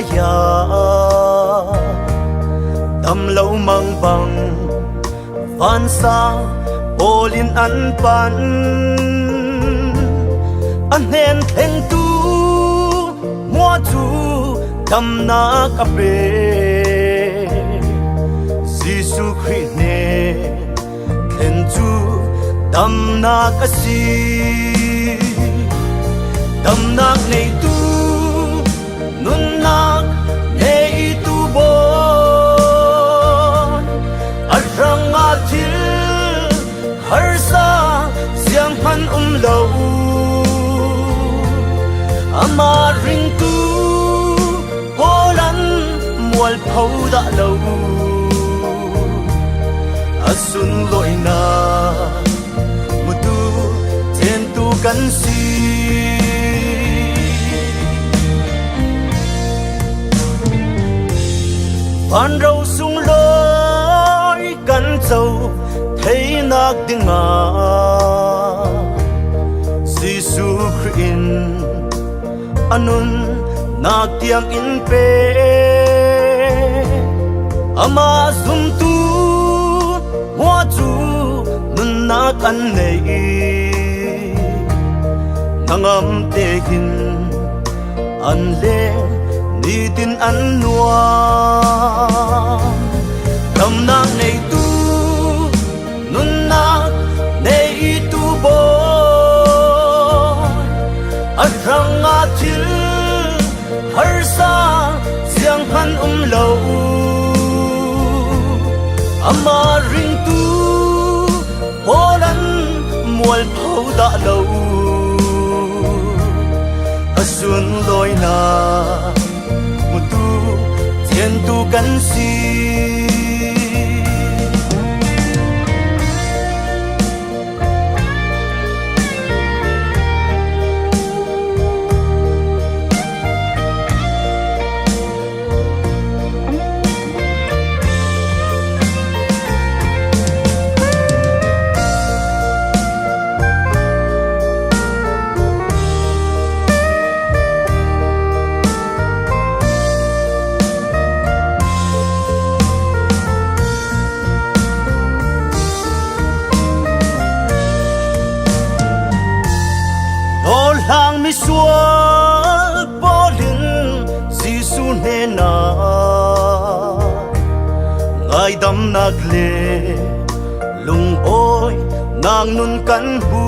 ya tâm lâu mang bằng van sa olin an pan an hen theng tu mua chu tâm na kape Giêsu Christ ne khen chu tâm na kasi tâm nak nei tu nun nak nei tu bon arang atil har sa siang han lâu ama ring tu bolan mual phau da lâu asun loi na mutu ten tu kan si Phan râu sung lối cắn trâu thấy nạc tiếng ngà Giêsu Christ anun nạc tiếng in pe ama zum tu hoa chu nun nạc an nei nangam te hin an le ni tin an nuam tâm nak nei tu nun nak nei tu boy arang atil har sa siang han lâu ama ring tu bolan mual phau da lâu asun loi na mutu thiên tu kan si hàng mi suốt bó linh Giêsu nê na ngài đâm nạc lệ lung ôi nàng nun căn hu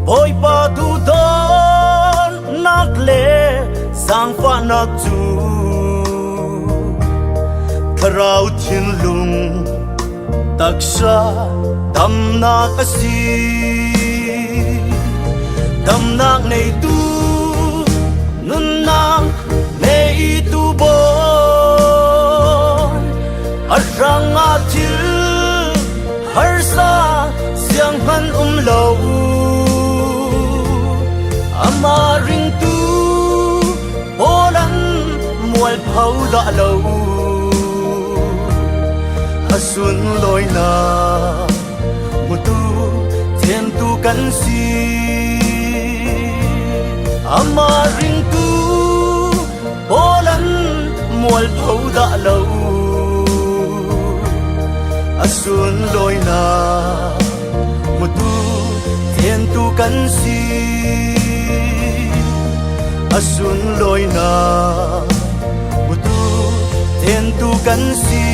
bôi ba tu đón nạc lệ sang pha nạc chu karau thiên lung tak sa đâm nạc asi tâm nak nei tu nun nak nei tu bon arang atil har sa siang han lâu ama ring tu bolan mual phau da lâu asun loi na mutu thiên tu kan si ama ring tu bolan mual phau da lâu asun loi na mutu thiên tu kan si asun loi na mutu thiên tu kan si